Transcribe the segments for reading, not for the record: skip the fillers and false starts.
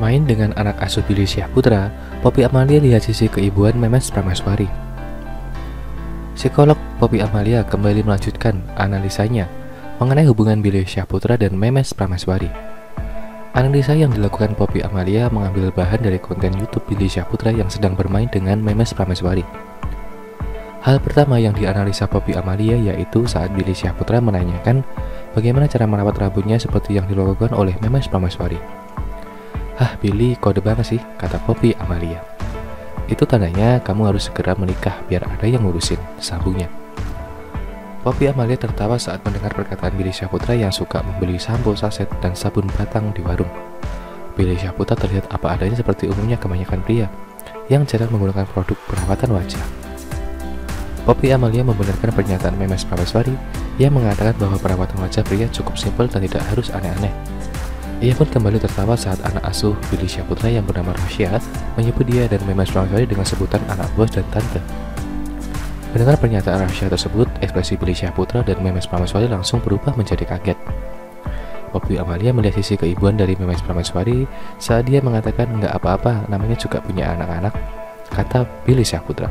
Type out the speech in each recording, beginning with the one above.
bermain dengan anak asuh Billy Syahputra, Poppy Amalia lihat sisi keibuan Memes Prameswari. Psikolog Poppy Amalia kembali melanjutkan analisanya mengenai hubungan Billy Syahputra dan Memes Prameswari. Analisa yang dilakukan Poppy Amalia mengambil bahan dari konten YouTube Billy Syahputra yang sedang bermain dengan Memes Prameswari. Hal pertama yang dianalisa Poppy Amalia yaitu saat Billy Syahputra menanyakan bagaimana cara merawat rambutnya seperti yang dilakukan oleh Memes Prameswari. "Hah, Billy, kode banget sih," kata Poppy Amalia. "Itu tandanya kamu harus segera menikah biar ada yang ngurusin," sambungnya. Poppy Amalia tertawa saat mendengar perkataan Billy Syahputra yang suka membeli sampo saset dan sabun batang di warung. Billy Syahputra terlihat apa adanya seperti umumnya kebanyakan pria yang jarang menggunakan produk perawatan wajah. Poppy Amalia membenarkan pernyataan Memes Prameswari yang mengatakan bahwa perawatan wajah pria cukup simpel dan tidak harus aneh-aneh. Ia pun kembali tertawa saat anak asuh Billy Syahputra yang bernama Rasya menyebut dia dan Memes Prameswari dengan sebutan anak bos dan tante. Mendengar pernyataan Rasya tersebut, ekspresi Billy Syahputra dan Memes Prameswari langsung berubah menjadi kaget. Poppy Amalia melihat sisi keibuan dari Memes Prameswari saat dia mengatakan nggak apa-apa, namanya juga punya anak-anak, kata Billy Syahputra.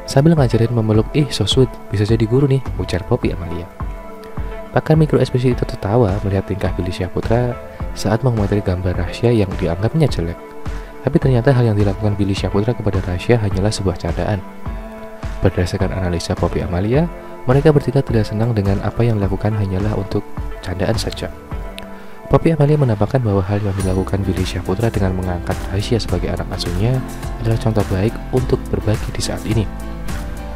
Sambil ngajarin memeluk, "So sweet, bisa jadi guru nih," ujar Poppy Amalia. Pakar mikro ekspresi itu tertawa melihat tingkah Billy Syahputra saat mengomentari gambar Rasya yang dianggapnya jelek. Tapi ternyata hal yang dilakukan Billy Syahputra kepada Rasya hanyalah sebuah candaan. Berdasarkan analisa Poppy Amalia, mereka bertiga tidak senang dengan apa yang dilakukan hanyalah untuk candaan saja. Poppy Amalia menambahkan bahwa hal yang dilakukan Billy Syahputra dengan mengangkat Rasya sebagai anak asuhnya adalah contoh baik untuk berbagi di saat ini.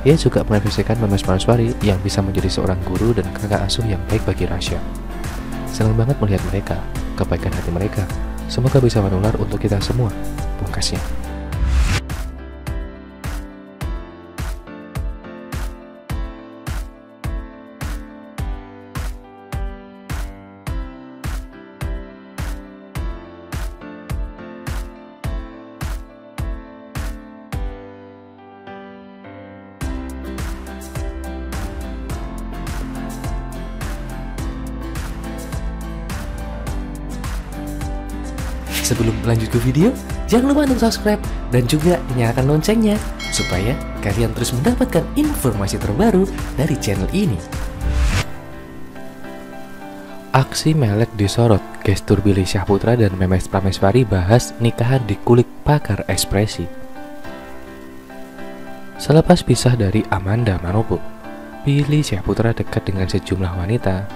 Ia juga merefleksikan Memes Prameswari yang bisa menjadi seorang guru dan kakak asuh yang baik bagi Rasya. Senang banget melihat mereka, kebaikan hati mereka. Semoga bisa menular untuk kita semua, pungkasnya. Sebelum lanjut ke video, jangan lupa untuk subscribe dan juga nyalakan loncengnya supaya kalian terus mendapatkan informasi terbaru dari channel ini. Aksi melek disorot, gestur Billy Syahputra dan Memes Prameswari bahas nikahan di kulik pakar ekspresi. Selepas pisah dari Amanda Manopo, Billy Syahputra dekat dengan sejumlah wanita,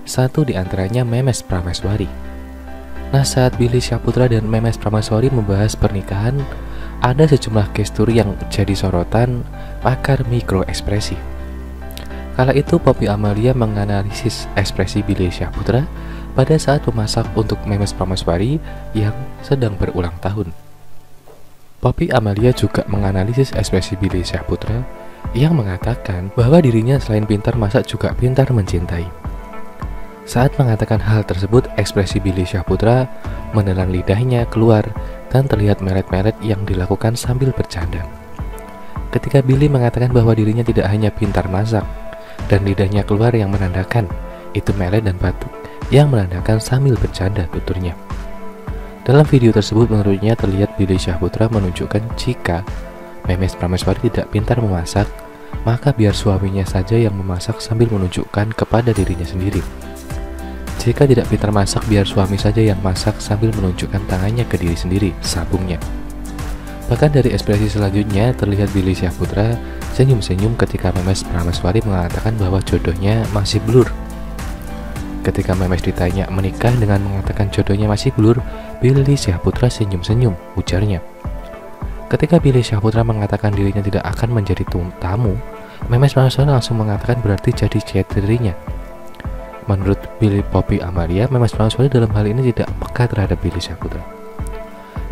satu di antaranya Memes Prameswari. Nah, saat Billy Syahputra dan Memes Prameswari membahas pernikahan, ada sejumlah gestur yang jadi sorotan pakar mikro ekspresi. Kala itu Poppy Amalia menganalisis ekspresi Billy Syahputra pada saat memasak untuk Memes Prameswari yang sedang berulang tahun. Poppy Amalia juga menganalisis ekspresi Billy Syahputra yang mengatakan bahwa dirinya selain pintar masak juga pintar mencintai. Saat mengatakan hal tersebut, ekspresi Billy Syahputra menelan lidahnya keluar dan terlihat meret-meret yang dilakukan sambil bercanda. Ketika Billy mengatakan bahwa dirinya tidak hanya pintar masak dan lidahnya keluar yang menandakan itu melet dan batuk yang menandakan sambil bercanda, tuturnya. Dalam video tersebut menurutnya terlihat Billy Syahputra menunjukkan jika Memes Prameswari tidak pintar memasak, maka biar suaminya saja yang memasak sambil menunjukkan kepada dirinya sendiri. Jika tidak pintar masak, biar suami saja yang masak sambil menunjukkan tangannya ke diri sendiri, sambungnya. Bahkan dari ekspresi selanjutnya terlihat Billy Syahputra senyum-senyum ketika Memes Prameswari mengatakan bahwa jodohnya masih blur. Ketika Memes ditanya menikah dengan mengatakan jodohnya masih blur, Billy Syahputra senyum-senyum, ujarnya. Ketika Billy Syahputra mengatakan dirinya tidak akan menjadi tamu, Memes Prameswari langsung mengatakan berarti jadi dirinya. Menurut Poppy Amalia, Memes Prameswari dalam hal ini tidak peka terhadap Billy Syahputra.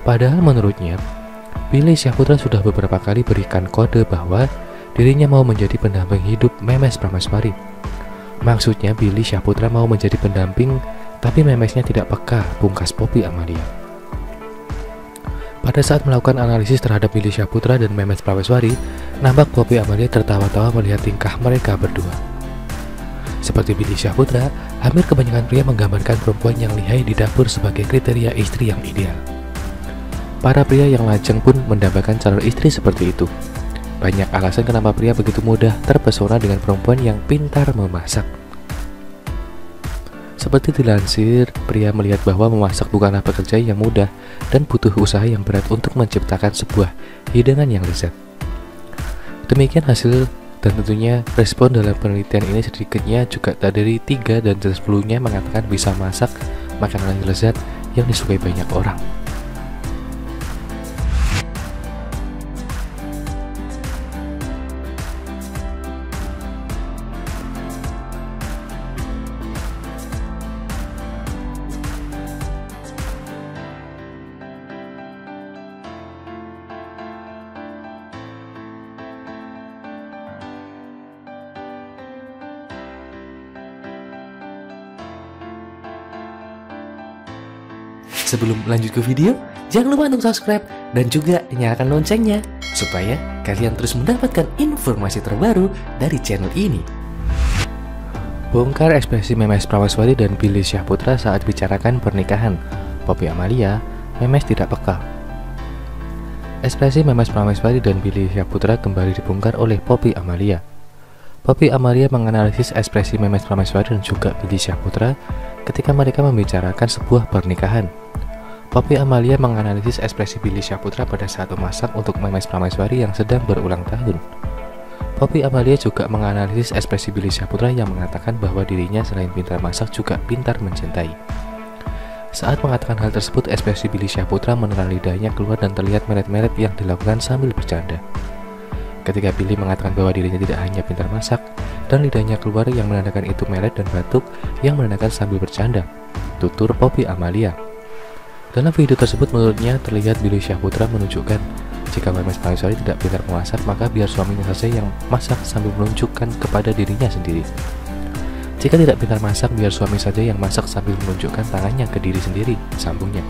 Padahal menurutnya, Billy Syahputra sudah beberapa kali berikan kode bahwa dirinya mau menjadi pendamping hidup Memes Prameswari. Maksudnya Billy Syahputra mau menjadi pendamping, tapi Memesnya tidak peka, pungkas Poppy Amalia. Pada saat melakukan analisis terhadap Billy Syahputra dan Memes Prameswari, nampak Poppy Amalia tertawa-tawa melihat tingkah mereka berdua. Seperti Billy Syahputra, hampir kebanyakan pria menggambarkan perempuan yang lihai di dapur sebagai kriteria istri yang ideal. Para pria yang lajang pun mendambakan calon istri seperti itu. Banyak alasan kenapa pria begitu mudah terpesona dengan perempuan yang pintar memasak. Seperti dilansir, pria melihat bahwa memasak bukanlah pekerjaan yang mudah dan butuh usaha yang berat untuk menciptakan sebuah hidangan yang lezat. Demikian hasil dan tentunya respon dalam penelitian ini sedikitnya juga tak dari 3 dan 10-nya mengatakan bisa masak makanan yang lezat yang disukai banyak orang. Sebelum lanjut ke video, jangan lupa untuk subscribe dan juga nyalakan loncengnya supaya kalian terus mendapatkan informasi terbaru dari channel ini. Bongkar ekspresi Memes Prameswari dan Billy Syahputra saat bicarakan pernikahan Poppy Amalia, Memes tidak peka. Ekspresi Memes Prameswari dan Billy Syahputra kembali dibongkar oleh Poppy Amalia. Poppy Amalia menganalisis ekspresi Memes Prameswari dan juga Billy Syahputra ketika mereka membicarakan sebuah pernikahan. Poppy Amalia menganalisis ekspresi Billy Syahputra pada saat memasak untuk Memes Prameswari yang sedang berulang tahun. Poppy Amalia juga menganalisis ekspresi Billy Syahputra yang mengatakan bahwa dirinya selain pintar masak juga pintar mencintai. Saat mengatakan hal tersebut, ekspresi Billy Syahputra menelan lidahnya keluar dan terlihat meret-meret yang dilakukan sambil bercanda. Ketika Billy mengatakan bahwa dirinya tidak hanya pintar masak, dan lidahnya keluar yang menandakan itu meret dan batuk yang menandakan sambil bercanda, tutur Poppy Amalia. Dalam video tersebut menurutnya terlihat Billy Syahputra menunjukkan jika Memes Prameswari tidak pintar memasak maka biar suaminya saja yang masak sambil menunjukkan kepada dirinya sendiri. Jika tidak pintar masak biar suami saja yang masak sambil menunjukkan tangannya ke diri sendiri, sambungnya.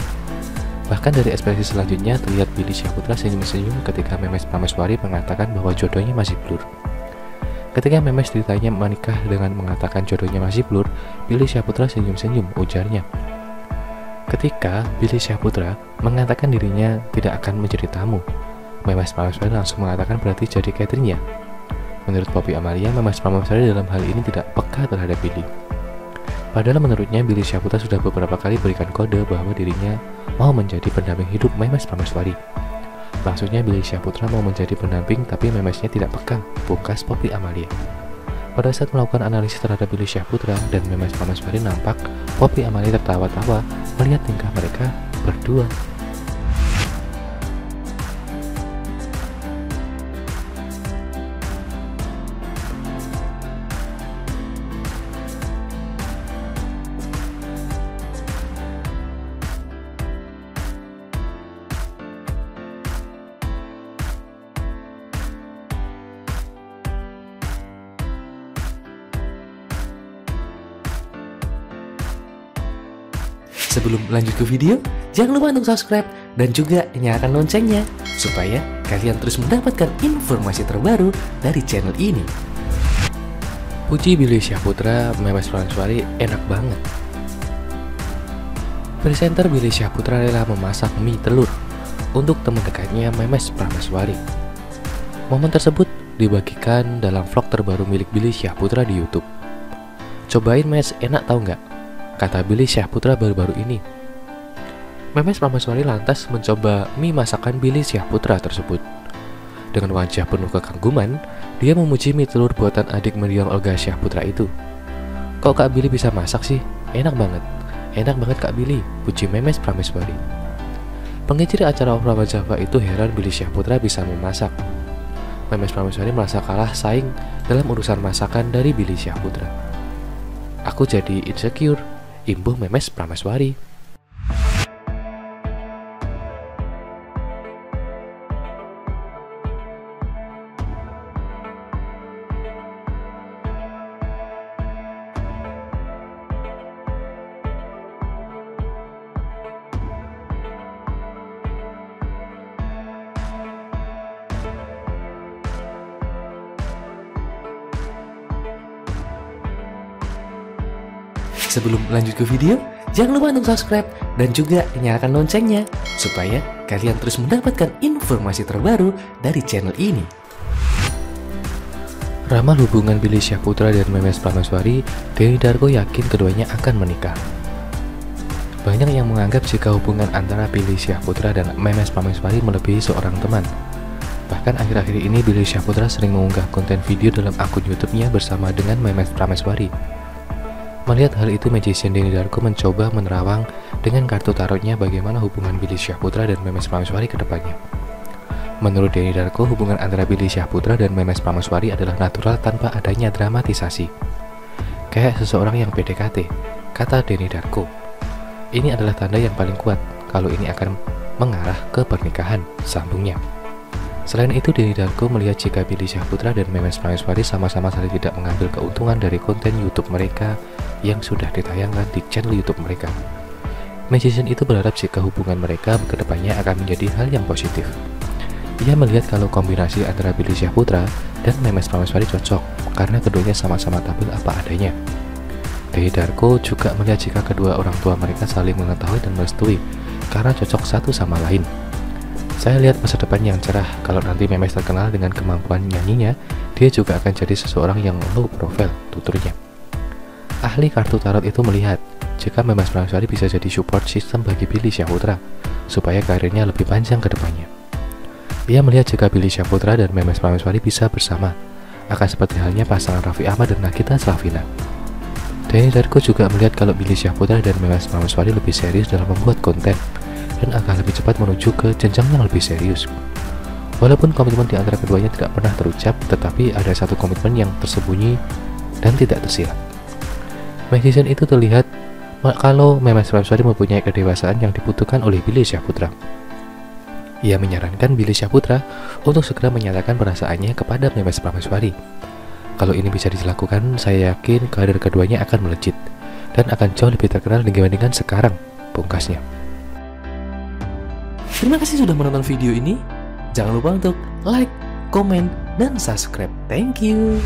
Bahkan dari ekspresi selanjutnya terlihat Billy Syahputra senyum-senyum ketika Memes Prameswari mengatakan bahwa jodohnya masih blur. Ketika Memes ditanya menikah dengan mengatakan jodohnya masih blur, Billy Syahputra senyum-senyum, ujarnya. Ketika Billy Syahputra mengatakan dirinya tidak akan menjadi tamu, Memes Prameswari langsung mengatakan berarti jadi catering ya. Menurut Poppy Amalia, Memes Prameswari dalam hal ini tidak peka terhadap Billy. Padahal menurutnya Billy Syahputra sudah beberapa kali berikan kode bahwa dirinya mau menjadi pendamping hidup Memes Prameswari. Maksudnya Billy Syahputra mau menjadi pendamping tapi Memesnya tidak peka, pungkas Poppy Amalia. Pada saat melakukan analisis terhadap Billy Syahputra dan Memes Prameswari, nampak Poppy Amalia tertawa-tawa melihat tingkah mereka berdua. Sebelum lanjut ke video, jangan lupa untuk subscribe dan juga nyalakan loncengnya supaya kalian terus mendapatkan informasi terbaru dari channel ini. Puji Billy Syahputra, Memes Prameswari enak banget. Presenter Billy Syahputra rela memasak mie telur untuk teman dekatnya Memes Prameswari. Momen tersebut dibagikan dalam vlog terbaru milik Billy Syahputra di YouTube. Cobain Mes, enak tau nggak? Kata Billy Syahputra baru-baru ini. Memes Prameswari lantas mencoba mie masakan Billy Syahputra tersebut. Dengan wajah penuh kekaguman, dia memuji mie telur buatan adik mendiang Olga Syahputra itu. Kok Kak Billy bisa masak sih? Enak banget. Enak banget Kak Billy, puji Memes Prameswari. Pengicir acara Oprah Java itu heran Billy Syahputra bisa memasak. Memes Prameswari merasa kalah saing dalam urusan masakan dari Billy Syahputra. Aku jadi insecure, imbuh Memes Prameswari. Sebelum lanjut ke video, jangan lupa untuk subscribe dan juga nyalakan loncengnya supaya kalian terus mendapatkan informasi terbaru dari channel ini. Ramal hubungan Billy Syahputra dan Memes Prameswari, Denny Darko yakin keduanya akan menikah. Banyak yang menganggap jika hubungan antara Billy Syahputra dan Memes Prameswari melebihi seorang teman. Bahkan akhir-akhir ini Billy Syahputra sering mengunggah konten video dalam akun YouTube-nya bersama dengan Memes Prameswari. Melihat hal itu, magician Denny Darko mencoba menerawang dengan kartu tarotnya bagaimana hubungan Billy Syahputra dan Memes Prameswari ke depannya. Menurut Denny Darko, hubungan antara Billy Syahputra dan Memes Prameswari adalah natural tanpa adanya dramatisasi. Kayak seseorang yang PDKT, kata Denny Darko. Ini adalah tanda yang paling kuat kalau ini akan mengarah ke pernikahan, sambungnya. Selain itu, Denny Darko melihat jika Billy Syahputra dan Memes Prameswari sama-sama saling tidak mengambil keuntungan dari konten YouTube mereka yang sudah ditayangkan di channel YouTube mereka. Magician itu berharap jika hubungan mereka ke depannya akan menjadi hal yang positif. Ia melihat kalau kombinasi antara Billy Syahputra dan Memes Prameswari cocok karena keduanya sama-sama tampil apa adanya. Denny Darko juga melihat jika kedua orang tua mereka saling mengetahui dan merestui karena cocok satu sama lain. Saya lihat masa depan yang cerah kalau nanti Memes terkenal dengan kemampuan nyanyinya, dia juga akan jadi seseorang yang low profile, tuturnya. Ahli kartu tarot itu melihat jika Memes Prameswari bisa jadi support system bagi Billy Syahputra supaya karirnya lebih panjang ke depannya. Ia melihat jika Billy Syahputra dan Memes Prameswari bisa bersama, akan seperti halnya pasangan Raffi Ahmad dan Nagita Slavina. Denny Darko juga melihat kalau Billy Syahputra dan Memes Prameswari lebih serius dalam membuat konten dan akan lebih cepat menuju ke jenjang yang lebih serius. Walaupun komitmen di antara keduanya tidak pernah terucap, tetapi ada satu komitmen yang tersembunyi dan tidak tersirat. Magician itu terlihat kalau Memes Prameswari mempunyai kedewasaan yang dibutuhkan oleh Billy Syahputra. Ia menyarankan Billy Syahputra untuk segera menyatakan perasaannya kepada Memes Prameswari. Kalau ini bisa dilakukan, saya yakin karir keduanya akan melejit dan akan jauh lebih terkenal dibandingkan sekarang, pungkasnya. Terima kasih sudah menonton video ini. Jangan lupa untuk like, komen, dan subscribe. Thank you.